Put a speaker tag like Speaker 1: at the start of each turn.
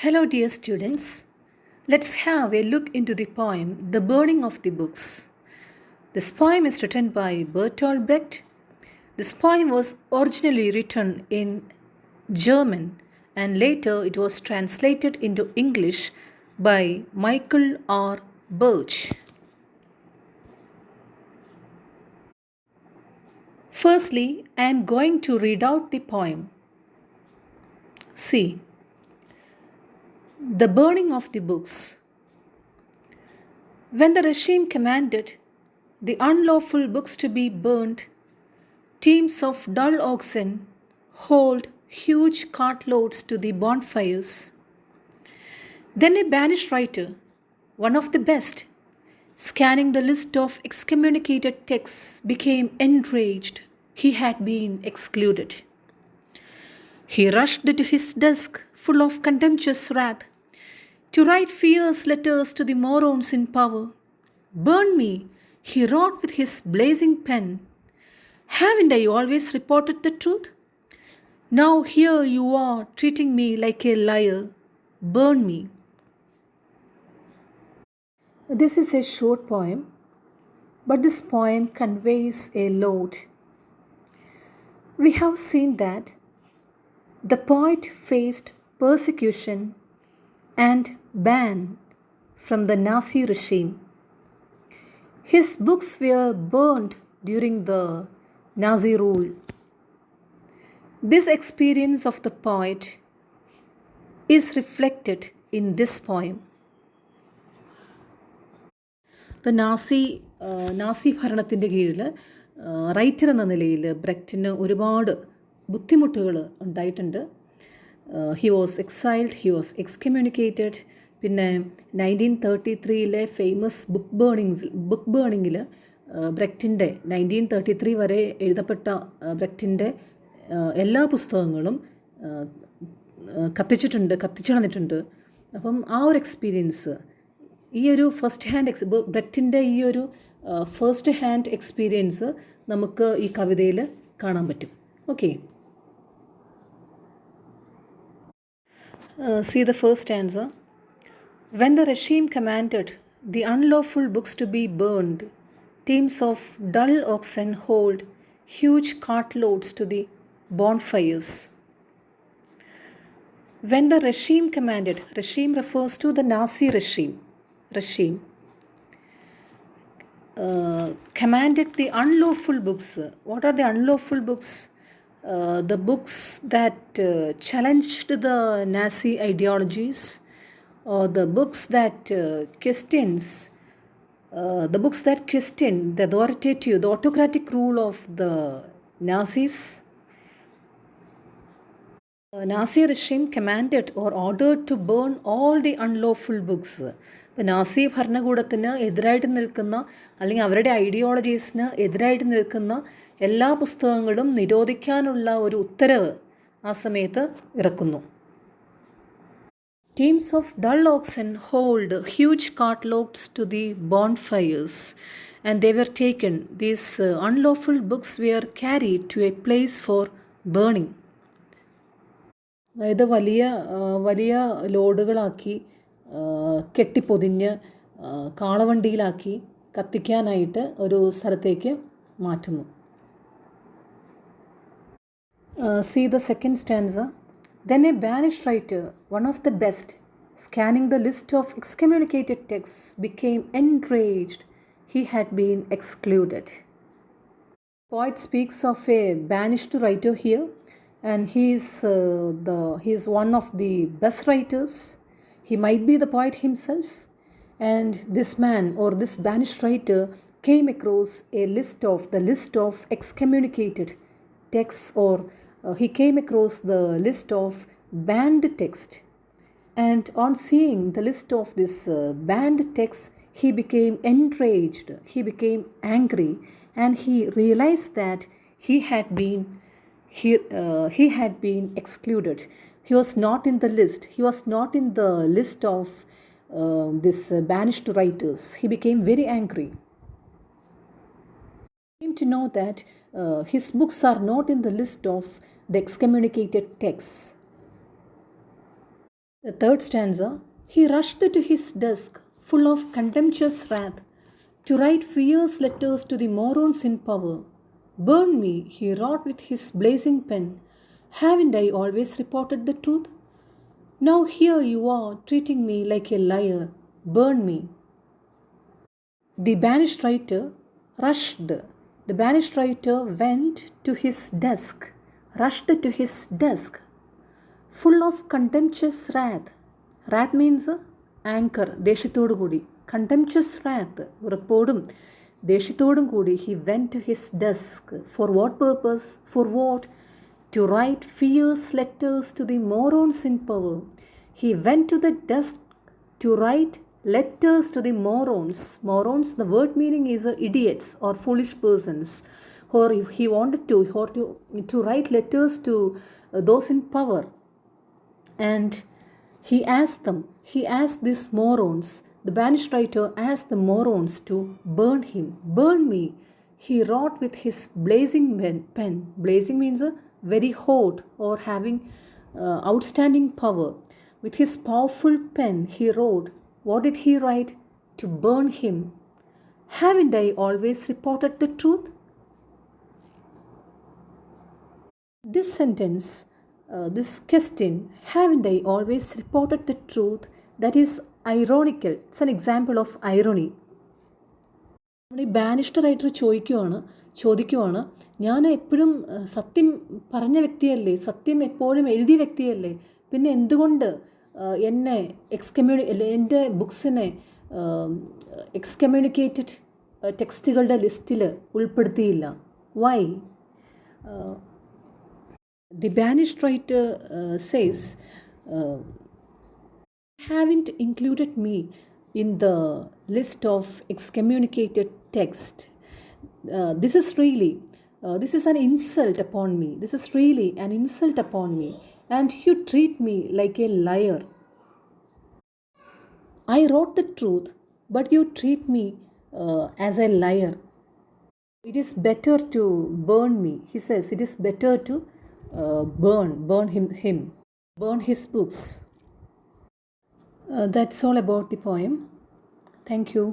Speaker 1: Hello, dear students. Let's have a look into the poem The Burning of the Books. This poem is written by Bertolt Brecht. This poem was originally written in German and later it was translated into English by Michael R. Birch. Firstly, I am going to read out the poem. See, the burning of the books. When the regime commanded the unlawful books to be burned, teams of dull oxen hauled huge cartloads to the bonfires. Then a banished writer, one of the best, scanning the list of excommunicated texts, became enraged. He had been excluded. He rushed to his desk full of contemptuous wrath to write fierce letters to the morons in power. Burn me, he wrote with his blazing pen. Haven't I always reported the truth? Now here you are treating me like a liar. Burn me. This is a short poem, but this poem conveys a lot. We have seen that the poet faced persecution and ban from the Nazi regime. His books were burned during the Nazi rule. This experience of the poet is reflected in this poem. ഇപ്പം നാസി ഭരണത്തിൻ്റെ കീഴിൽ writer എന്ന നിലയിൽ ബ്രെക്റ്റിന് ഒരുപാട് ബുദ്ധിമുട്ടുകൾ ഉണ്ടായിട്ടുണ്ട്. He was exiled, he was excommunicated. പിന്നെ 1933 ഫേമസ് ബുക്ക് ബേണിങ്ങിൽ ബ്രെക്റ്റിൻ്റെ 1933 വരെ എഴുതപ്പെട്ട ബ്രെക്റ്റിൻ്റെ എല്ലാ പുസ്തകങ്ങളും കത്തിച്ചു കളഞ്ഞിട്ടുണ്ട്. അപ്പം ആ ഒരു എക്സ്പീരിയൻസ്, ഈ ഒരു ബ്രെക്റ്റിൻ്റെ ഈ ഒരു ഫസ്റ്റ് ഹാൻഡ് എക്സ്പീരിയൻസ് നമുക്ക് ഈ കവിതയിൽ കാണാൻ പറ്റും. Okay, see the first stanza. When the regime commanded the unlawful books to be burned, teams of dull oxen hauled huge cartloads to the bonfires. When the regime commanded, regime refers to the Nazi regime. Commanded the unlawful books. What are the unlawful books? The books that challenged the Nazi ideologies, or the books that question the the autocratic rule of the Nazis. Nazi regime commanded or ordered to burn all the unlawful books. ഇപ്പോൾ Nazi ഭരണകൂടത്തിന് എതിരായിട്ട് നിൽക്കുന്ന അല്ലെങ്കിൽ അവരുടെ ഐഡിയോളജീസിന് എതിരായിട്ട് നിൽക്കുന്ന എല്ലാ പുസ്തകങ്ങളും നിരോധിക്കാനുള്ള ഒരു ഉത്തരവ് ആ സമയത്ത് ഇറക്കുന്നു. Teams of dull oxen hauled huge cartloads to the bonfires and they were taken. These unlawful books were carried to a place for burning. അതായത് വലിയ ലോഡുകളാക്കി കെട്ടിപ്പൊതിഞ്ഞ് കാളവണ്ടിയിലാക്കി കത്തിക്കാനായിട്ട് ഒരു സ്ഥലത്തേക്ക് മാറ്റുന്നു. See the second stanza. Then a banished writer, one of the best, scanning the list of excommunicated texts, became enraged. He had been excluded. Poet speaks of a banished writer here, and he is one of the best writers. He might be the poet himself, and this man or this banished writer came across the list of excommunicated texts, or he came across the list of banned text, and on seeing the list of this banned text, he became enraged, he became angry, and he realized that he had been excluded. He was not in the list. He was not in the list of this banished writers. He became very angry. He came to know that his books are not in the list of the excommunicated texts. The third stanza, he rushed to his desk, full of contemptuous wrath, to write fierce letters to the morons in power. Burn me, he wrote with his blazing pen. Haven't I always reported the truth? Now here you are, treating me like a liar. Burn me. The banished writer rushed. The banished writer went to his desk, rushed to his desk, full of contemptuous wrath. Wrath means anger, ദേഷ്യത്തോടു കൂടി. Contemptuous wrath, ഉറപ്പോടും ദേഷ്യത്തോടും കൂടി he went to his desk. For what purpose? For what? To write fierce letters to the morons in power. He went to the desk to write letters to the morons. Morons, the word meaning is idiots or foolish persons. Or if he wanted to write letters to those in power. And he asked these morons, the banished writer asked the morons to burn him. Burn me, he wrote with his blazing pen. Blazing means very hot or having outstanding power. With his powerful pen, he wrote. What did he write? To burn him. Haven't I always reported the truth? This sentence, this question, haven't I always reported the truth? That is ironical. It's an example of irony. നമ്മുടെ ഈ banished writer ചോദിക്കുവാണ് ഞാൻ എപ്പോഴും സത്യം പറഞ്ഞ വ്യക്തിയല്ലേ, സത്യം എപ്പോഴും എഴുതിയ വ്യക്തിയല്ലേ, പിന്നെ എന്തുകൊണ്ട് എന്നെ എൻ്റെ ബുക്സിനെ എക്സ്കമ്മ്യൂണിക്കേറ്റഡ് ടെക്സ്റ്റുകളുടെ ലിസ്റ്റിൽ ഉൾപ്പെടുത്തിയില്ല? Y? The banished writer says, haven't included me in the list of excommunicated text. This is an insult upon me. This is really an insult upon me. And you treat me like a liar. I wrote the truth, but you treat me as a liar. It is better to burn me. He says it is better to burn him, burn his books. That's all about the poem. Thank you.